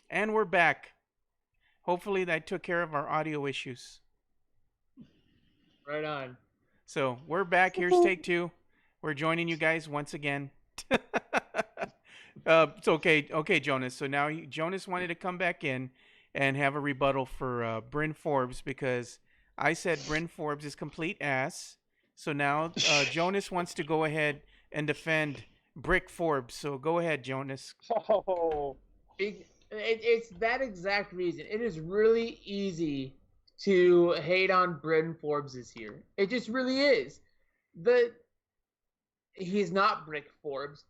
And we're back. Hopefully that took care of our audio issues. Right on. So we're back. Here's take two. We're joining you guys once again. It's okay. Okay, Jonas. So now Jonas wanted to come back in and have a rebuttal for Bryn Forbes because I said Bryn Forbes is complete ass. So now Jonas wants to go ahead and defend Brick Forbes. So go ahead, Jonas. Oh, it's that exact reason. It is really easy to hate on Bryn Forbes this year. It just really is. The He's not Brick Forbes.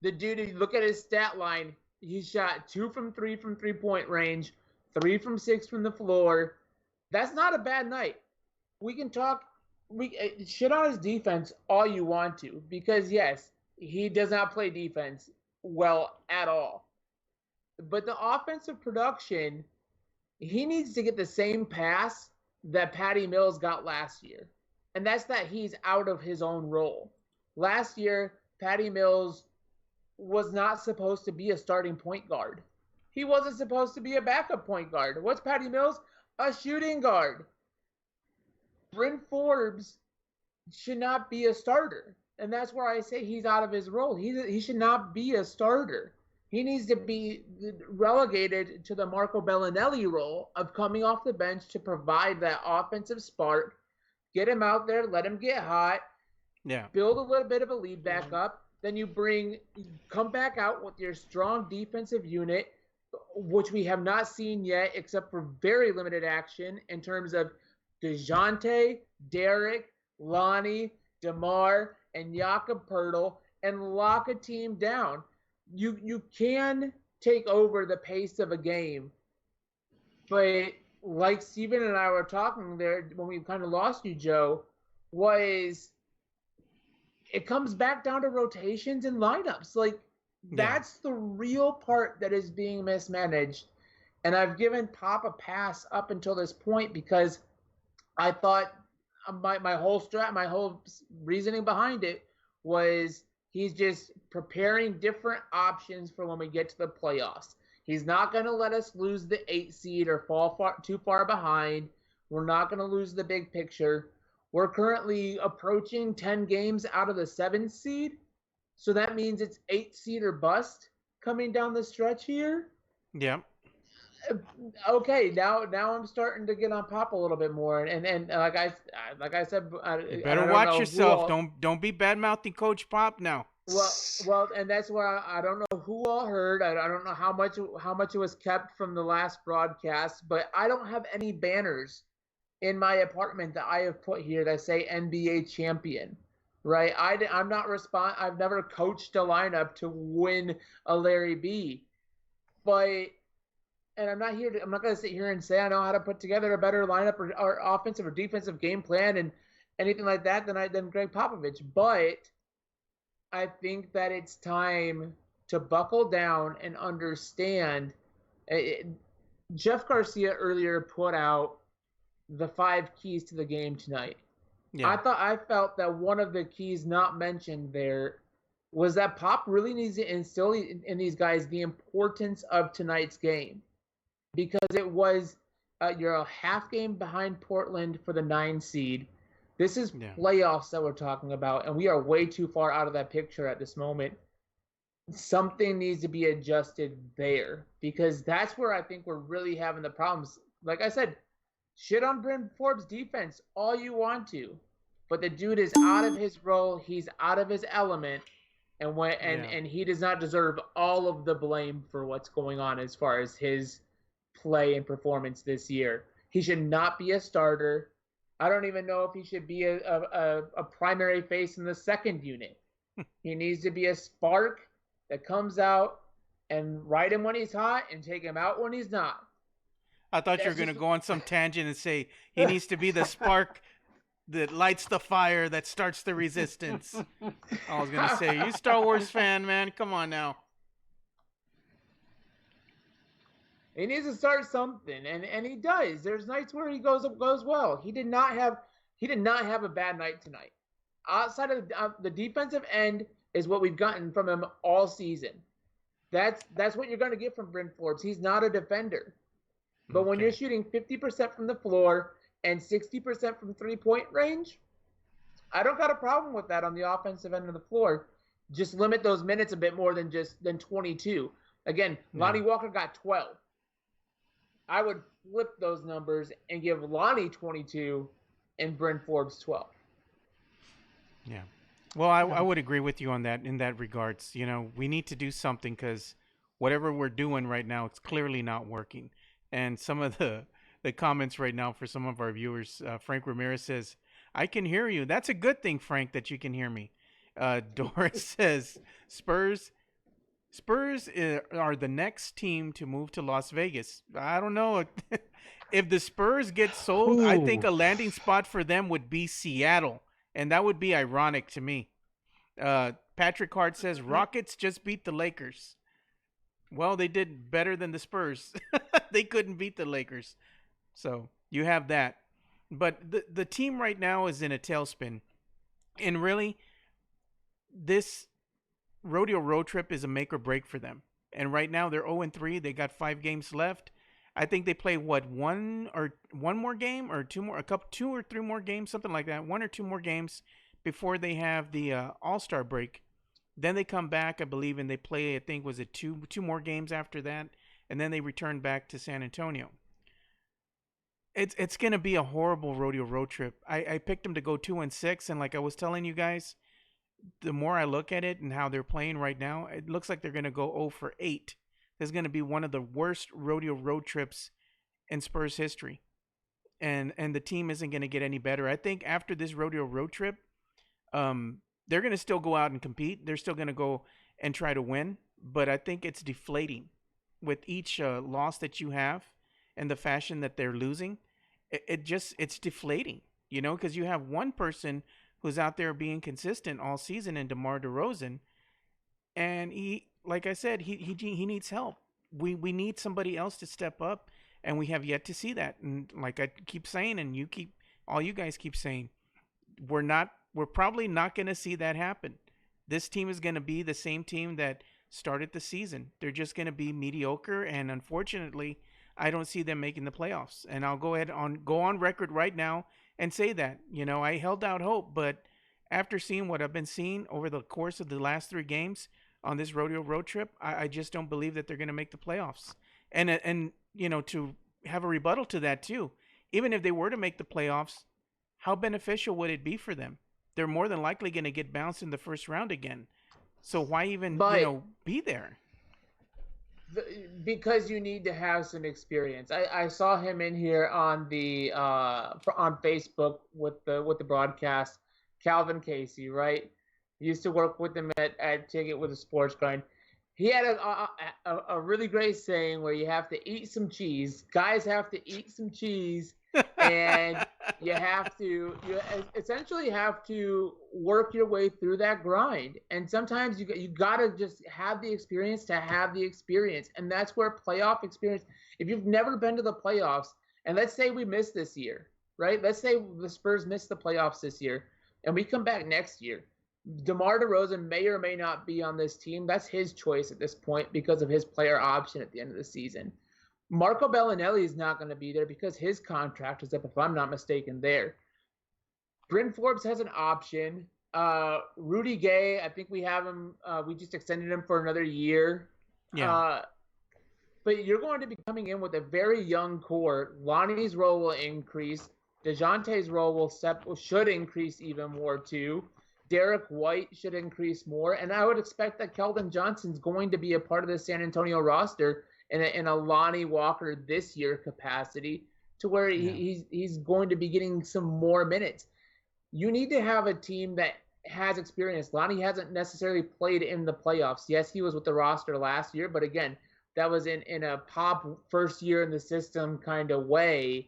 The dude, you look at his stat line, he shot 2 from 3 from 3 point range, 3 from 6 from the floor. That's not a bad night. We can talk, we shit on his defense all you want to, because yes, he does not play defense well at all. But the offensive production, he needs to get the same pass that Patty Mills got last year. And that's that he's out of his own role. Last year, Patty Mills was not supposed to be a starting point guard. He wasn't supposed to be a backup point guard. What's Patty Mills? A shooting guard. Bryn Forbes should not be a starter. And that's where I say he's out of his role. He should not be a starter. He needs to be relegated to the Marco Bellinelli role of coming off the bench to provide that offensive spark. Get him out there, let him get hot, Yeah. build a little bit of a lead back up. Then you come back out with your strong defensive unit, which we have not seen yet, except for very limited action in terms of DeJounte, Derek, Lonnie, DeMar, and Jakob Pertl, and lock a team down. You can take over the pace of a game, but like Steven and I were talking there when we kind of lost you, Joe, was it comes back down to rotations and lineups. Like, that's the real part that is being mismanaged. And I've given Pop a pass up until this point because I thought my whole reasoning behind it was he's just preparing different options for when we get to the playoffs. He's not going to let us lose the 8 seed or fall too far behind. We're not going to lose the big picture. We're currently approaching 10 games out of the 7 seed. So that means it's 8 seed or bust coming down the stretch here. Yeah. Okay, now I'm starting to get on Pop a little bit more, and like I said, You better watch yourself. Don't be bad mouthing Coach Pop now. Well, and that's where I don't know who all heard. I don't know how much it was kept from the last broadcast, but I don't have any banners in my apartment that I have put here that say NBA champion. Right? I'm not I've never coached a lineup to win a Larry B, but. And I'm not going to sit here and say I know how to put together a better lineup or offensive or defensive game plan and anything like that than Greg Popovich. But I think that it's time to buckle down and understand. Jeff Garcia earlier put out the 5 keys to the game tonight. Yeah. I felt that one of the keys not mentioned there was that Pop really needs to instill in these guys the importance of tonight's game. Because it was you're a half game behind Portland for the 9 seed. This is playoffs that we're talking about, and we are way too far out of that picture at this moment. Something needs to be adjusted there because that's where I think we're really having the problems. Like I said, shit on Bryn Forbes' defense all you want to, but the dude is out of his role. He's out of his element. And he does not deserve all of the blame for what's going on as far as his play and performance this year. He should not be a starter. I don't even know if he should be a primary face in the second unit. He needs to be a spark that comes out and ride him when he's hot and take him out when he's not. I thought you were going to go on some tangent and say he needs to be the spark that lights the fire that starts the resistance. I was going to say, you Star Wars fan, man. Come on now. He needs to start something, and he does. There's nights where he goes well. He did not have a bad night tonight. Outside of the defensive end is what we've gotten from him all season. That's what you're going to get from Bryn Forbes. He's not a defender. But when you're Okay. shooting 50% from the floor and 60% from 3-point range, I don't got a problem with that on the offensive end of the floor. Just limit those minutes a bit more than 22. Again, Yeah. Lonnie Walker got 12. I would flip those numbers and give Lonnie 22 and Bryn Forbes 12. Yeah. Well, I would agree with you on that in that regards. We need to do something because whatever we're doing right now, it's clearly not working. And some of the comments right now for some of our viewers, Frank Ramirez says, "I can hear you." That's a good thing, Frank, that you can hear me. Doris says, "Spurs are the next team to move to Las Vegas." I don't know. If the Spurs get sold, I think Ooh. a landing spot for them would be Seattle. And that would be ironic to me. Patrick Hart says, Rockets just beat the Lakers. Well, they did better than the Spurs. They couldn't beat the Lakers. So you have that. But the team right now is in a tailspin. And really, this rodeo road trip is a make or break for them. And right now they're 0-3. They got 5 games left. I think they play one more game or two or three more games, something like that. 1 or 2 more games before they have the All-Star break. Then they come back, I believe, and they play. I think was it two more games after that, and then they return back to San Antonio. It's gonna be a horrible rodeo road trip. I picked them to go 2-6, and like I was telling you guys, the more I look at it and how they're playing right now, it looks like they're going to go 0-8. This is going to be one of the worst rodeo road trips in Spurs history. And the team isn't going to get any better. I think after this rodeo road trip, they're going to still go out and compete. They're still going to go and try to win. But I think it's deflating with each loss that you have and the fashion that they're losing. It's deflating, because you have one person who's out there being consistent all season in DeMar DeRozan. And he, like I said, he needs help. We need somebody else to step up, and we have yet to see that. And like I keep saying, and all you guys keep saying, we're probably not going to see that happen. This team is going to be the same team that started the season. They're just going to be mediocre, and unfortunately, I don't see them making the playoffs. And I'll go on record right now and say that, I held out hope, but after seeing what I've been seeing over the course of the last 3 games on this rodeo road trip, I just don't believe that they're going to make the playoffs. And to have a rebuttal to that too, even if they were to make the playoffs, how beneficial would it be for them? They're more than likely going to get bounced in the first round again. So why even, be there? Because you need to have some experience. I saw him in here on the on Facebook with the broadcast. Calvin Casey, right? He used to work with him at Ticket with a Sports Grind. He had a really great saying where you have to eat some cheese. Guys have to eat some cheese, and you essentially have to work your way through that grind. And sometimes you gotta just have the experience to have the experience, and that's where playoff experience. If you've never been to the playoffs, and let's say we miss this year, right? Let's say the Spurs miss the playoffs this year, and we come back next year. DeMar DeRozan may or may not be on this team. That's his choice at this point because of his player option at the end of the season. Marco Bellinelli is not going to be there because his contract is up, if I'm not mistaken, there. Bryn Forbes has an option. Rudy Gay, I think we have him. We just extended him for another year. Yeah. But you're going to be coming in with a very young core. Lonnie's role will increase. DeJounte's role should increase even more too. Derek White should increase more, and I would expect that Keldon Johnson's going to be a part of the San Antonio roster in a Lonnie Walker this year capacity, to where he's going to be getting some more minutes. You need to have a team that has experience. Lonnie hasn't necessarily played in the playoffs. Yes, he was with the roster last year, but again, that was in a pop first year in the system kind of way,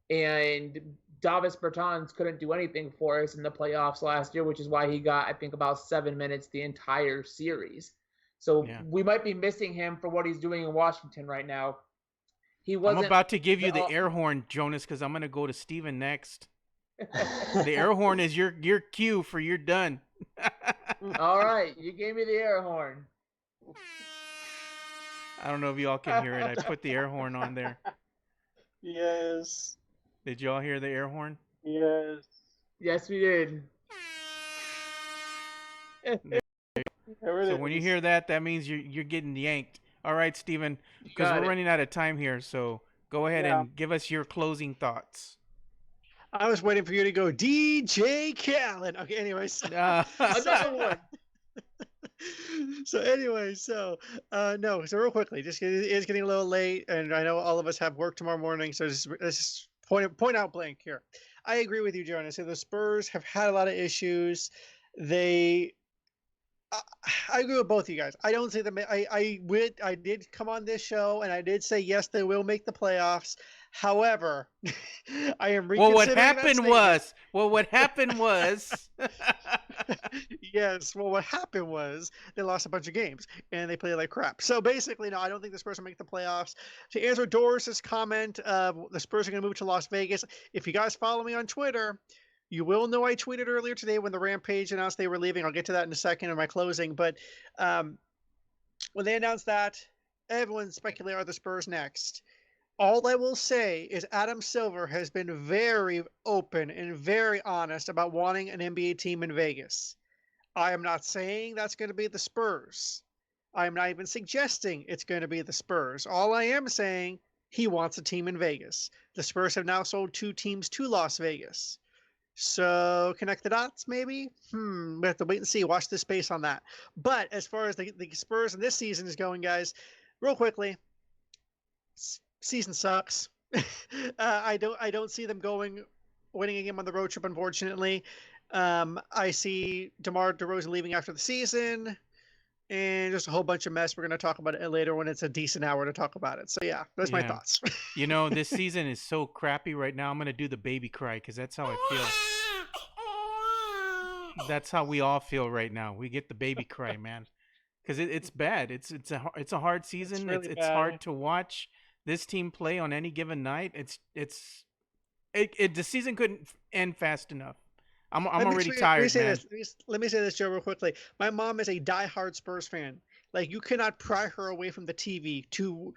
and Davis Bertans couldn't do anything for us in the playoffs last year, which is why he got, I think, about 7 minutes the entire series. So we might be missing him for what he's doing in Washington right now. I'm about to give you the air horn, Jonas, because I'm going to go to Steven next. The air horn is your cue for you're done. All right, you gave me the air horn. I don't know if y'all can hear it. I put the air horn on there. Yes. Did y'all hear the air horn? Yes. Yes, we did. There it So when you is. hear that, that means you're getting yanked. All right, Steven, because Got we're it. running out of time here. So go ahead Yeah. and give us your closing thoughts. I was waiting for you to go DJ Khaled. Okay, anyways. Another one. So anyway, no, so real quickly, it's getting a little late, and I know all of us have work tomorrow morning, so let's just point out blank here. I agree with you, Jonas. So the Spurs have had a lot of issues. They I agree with both of you guys. I don't see them. I did come on this show and I did say yes, they will make the playoffs. However, I am reconsidering Well, what that happened statement. was. Well, what happened was. Yes. Well, what happened was they lost a bunch of games and they played like crap. So basically, no, I don't think the Spurs will make the playoffs. To answer Doris's comment, the Spurs are going to move to Las Vegas. If you guys follow me on Twitter, you will know I tweeted earlier today when the Rampage announced they were leaving. I'll get to that in a second in my closing. But when they announced that, everyone speculated, are the Spurs next? All I will say is Adam Silver has been very open and very honest about wanting an NBA team in Vegas. I am not saying that's going to be the Spurs. I am not even suggesting it's going to be the Spurs. All I am saying, he wants a team in Vegas. The Spurs have now sold 2 teams to Las Vegas. So connect the dots, maybe? We have to wait and see. Watch the space on that. But as far as the Spurs in this season is going, guys, real quickly, season sucks. I don't see them winning a game on the road trip, unfortunately. I see DeMar DeRozan leaving after the season, and just a whole bunch of mess. We're going to talk about it later when it's a decent hour to talk about it. So yeah, that's my thoughts. You know, this season is so crappy right now. I'm going to do the baby cry because that's how I feel. That's how we all feel right now. We get the baby cry, man, because it's bad. It's a hard season. It's really it's bad. hard to watch this team play on any given night. The season couldn't end fast enough. I'm already tired, man. Let me say this, Joe, real quickly. My mom is a diehard Spurs fan. Like, you cannot pry her away from the TV to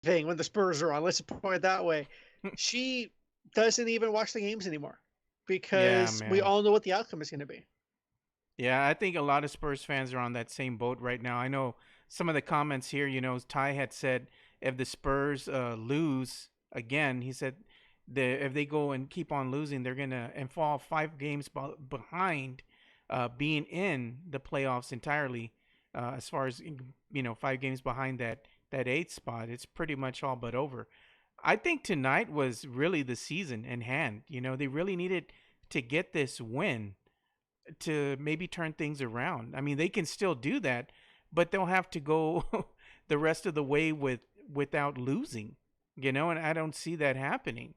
thing when the Spurs are on. Let's put it that way. She doesn't even watch the games anymore because we all know what the outcome is going to be. Yeah, I think a lot of Spurs fans are on that same boat right now. I know some of the comments here, you know, Ty had said if the Spurs lose again, he said if they go and keep on losing, they're going to fall 5 games behind being in the playoffs entirely. As far as, you know, 5 games behind that 8th spot, it's pretty much all but over. I think tonight was really the season in hand. You know, they really needed to get this win to maybe turn things around. I mean, they can still do that, but they'll have to go the rest of the way without losing, you know, and I don't see that happening.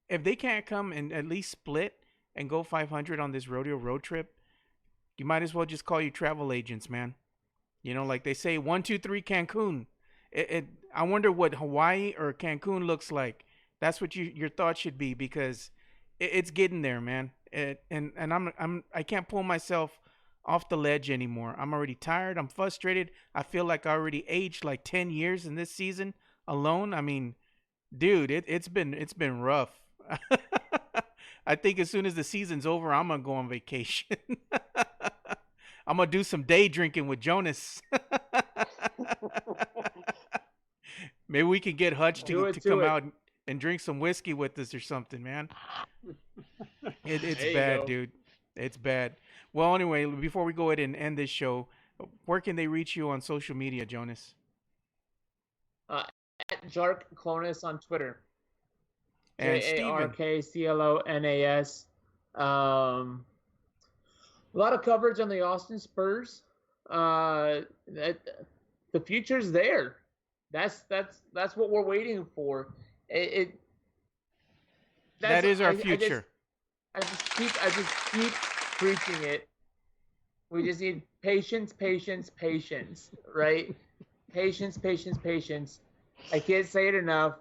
If they can't come and at least split and go 500 on this rodeo road trip, you might as well just call your travel agents, man. You know, like they say, 1, 2, 3, Cancun. I wonder what Hawaii or Cancun looks like. That's what your thoughts should be, because it's getting there, man. I can't pull myself off the ledge anymore. I'm already tired. I'm frustrated. I feel like I already aged like 10 years in this season alone. I mean, dude, it's been rough. I think as soon as the season's over, I'm gonna go on vacation. I'm gonna do some day drinking with Jonas. Maybe we can get Hutch to come out and drink some whiskey with us or something, man. It's bad, dude. It's bad. Well, anyway, before we go ahead and end this show, where can they reach you on social media, Jonas? At Jark Clonas on Twitter. And Steven. JARKCLONAS. A lot of coverage on the Austin Spurs. The future's there. That's what we're waiting for. That is our future. I just keep preaching it. We just need patience, right? Patience. I can't say it enough.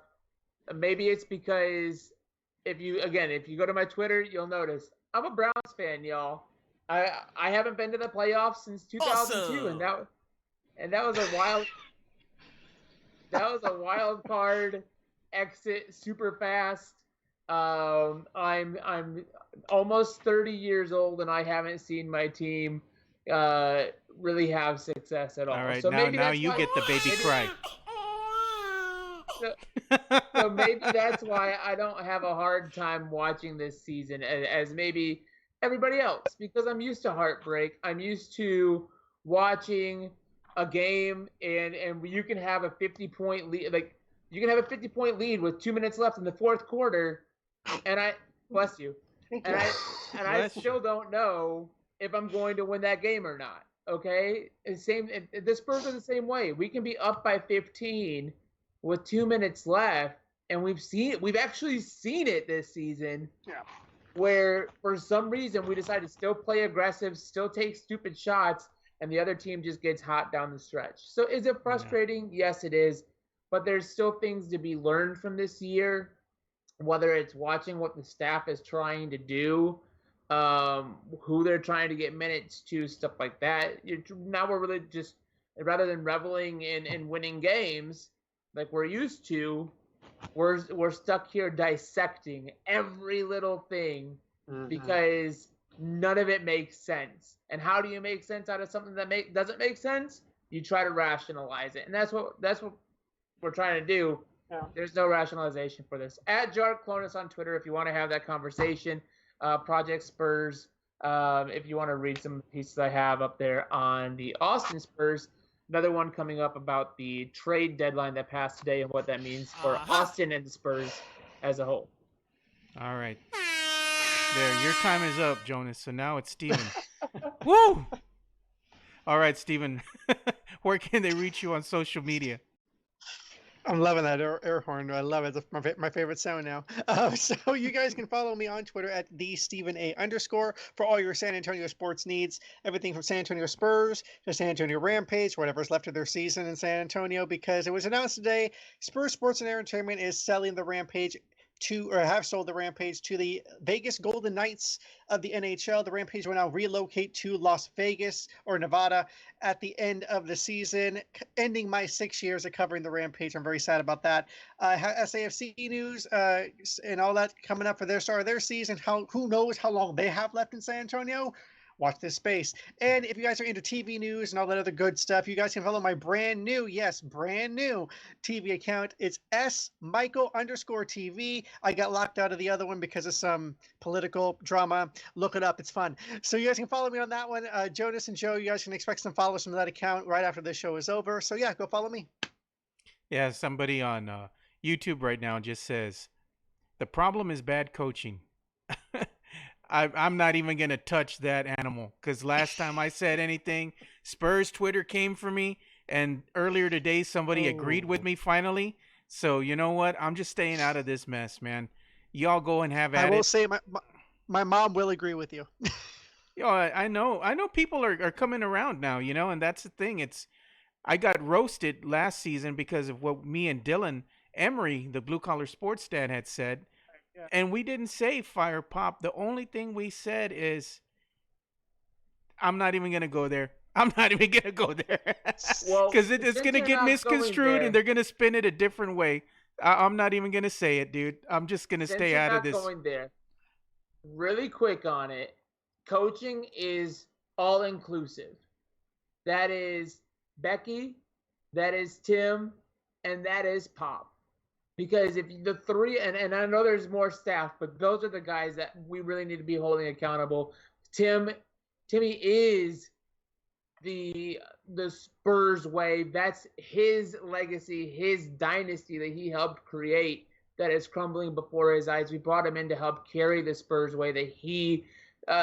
Maybe it's because if you go to my Twitter, you'll notice I'm a Browns fan, y'all. I haven't been to the playoffs since 2002, awesome. and that was a while. That was a wild card exit, super fast. I'm almost 30 years old, and I haven't seen my team really have success at all. All right, So maybe now that's you why. get the baby cry. So, so maybe that's why I don't have a hard time watching this season as maybe everybody else, because I'm used to heartbreak. I'm used to watching a game and you can have a 50-point lead, like you can have a 50-point lead with 2 minutes left in the fourth quarter, and I bless you, Thank and you. I Bless you. still don't know if I'm going to win that game or not. Okay, and the Spurs are the same way. We can be up by 15 with 2 minutes left, and we've actually seen it this season. Yeah. Where for some reason we decide to still play aggressive, still take stupid shots, and the other team just gets hot down the stretch. So is it frustrating? Yeah. Yes, it is. But there's still things to be learned from this year, whether it's watching what the staff is trying to do, who they're trying to get minutes to, stuff like that. Now we're really just, rather than reveling in winning games like we're used to, we're stuck here dissecting every little thing because none of it makes sense. And how do you make sense out of something that doesn't make sense? You try to rationalize it, and that's what we're trying to do. Yeah. There's no rationalization for this. At Jar Clonus on Twitter if you want to have that conversation. Project Spurs. If you want to read some pieces I have up there on the Austin Spurs. Another one coming up about the trade deadline that passed today and what that means for Austin and the Spurs as a whole. All right. There, your time is up, Jonas. So now it's Steven. Woo! All right, Steven. Where can they reach you on social media? I'm loving that air horn. I love it. It's my favorite sound now. So you guys can follow me on Twitter at @TheStephenA_ for all your San Antonio sports needs. Everything from San Antonio Spurs to San Antonio Rampage, whatever's left of their season in San Antonio, because it was announced today Spurs Sports and Entertainment is selling the Rampage have sold the Rampage to the Vegas Golden Knights of the NHL. The Rampage will now relocate to Las Vegas or Nevada at the end of the season, ending my 6 years of covering the Rampage. I'm very sad about that. SAFC news and all that coming up for their start of their season. Who knows how long they have left in San Antonio? Watch this space. And if you guys are into TV news and all that other good stuff, you guys can follow my brand new TV account. It's @Michael_TV. I got locked out of the other one because of some political drama. Look it up. It's fun. So you guys can follow me on that one. Jonas and Joe, you guys can expect some follows from that account right after this show is over. So yeah, go follow me. Yeah, somebody on YouTube right now just says, the problem is bad coaching. I'm not even going to touch that animal because last time I said anything, Spurs Twitter came for me. And earlier today, somebody agreed with me finally. So you know what? I'm just staying out of this mess, man. Y'all go and have at it. I will say my mom will agree with you. I know people are coming around now, and that's the thing. I got roasted last season because of what me and Dylan Emery, the Blue Collar Sports Dad, had said. Yeah. And we didn't say fire pop. The only thing we said is, I'm not even going to go there. I'm not even going to go there. Well, because it's going to get misconstrued and they're going to spin it a different way. I'm not even going to say it, dude. I'm just going to stay out of this. Going there. Really quick on it. Coaching is all inclusive. That is Becky, that is Tim, and that is Pop. Because if the three, and I know there's more staff, but those are the guys that we really need to be holding accountable. Timmy is the Spurs way. That's his legacy, his dynasty that he helped create that is crumbling before his eyes. We brought him in to help carry the Spurs way that he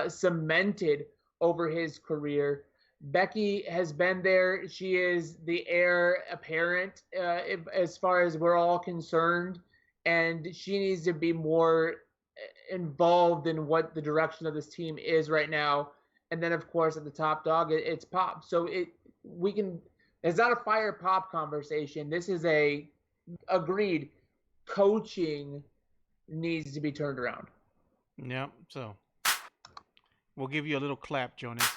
cemented over his career. Becky has been there. She is the heir apparent as far as we're all concerned, and she needs to be more involved in what the direction of this team is right now. And then, of course, at the top dog, it's Pop. So it's not a fire Pop conversation. This is agreed. Coaching needs to be turned around. Yep. So we'll give you a little clap, Jonas.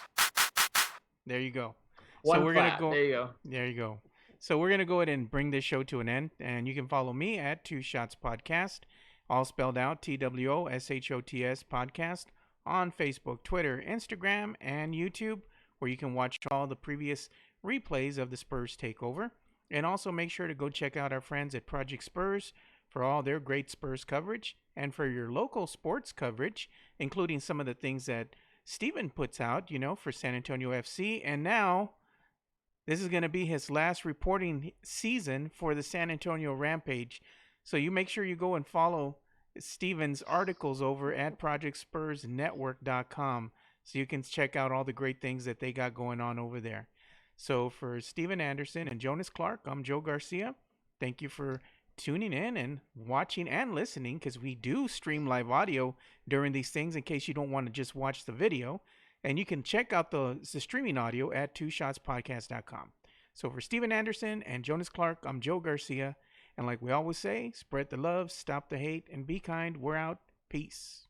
There you go. One so we're clap. Gonna go. There you go. There you go. So we're going to go ahead and bring this show to an end. And you can follow me at Two Shots Podcast, all spelled out TWOSHOTS Podcast, on Facebook, Twitter, Instagram, and YouTube, where you can watch all the previous replays of the Spurs takeover. And also make sure to go check out our friends at Project Spurs for all their great Spurs coverage, and for your local sports coverage, including some of the things that Steven puts out, for San Antonio FC. And now, this is going to be his last reporting season for the San Antonio Rampage. So you make sure you go and follow Steven's articles over at ProjectSpursNetwork.com so you can check out all the great things that they got going on over there. So for Steven Anderson and Jonas Clark, I'm Joe Garcia. Thank you for tuning in and watching and listening, because we do stream live audio during these things in case you don't want to just watch the video. And you can check out the streaming audio at twoshotspodcast.com. So for Steven Anderson and Jonas Clark, I'm Joe Garcia. And like we always say, spread the love, stop the hate, and be kind. We're out. Peace.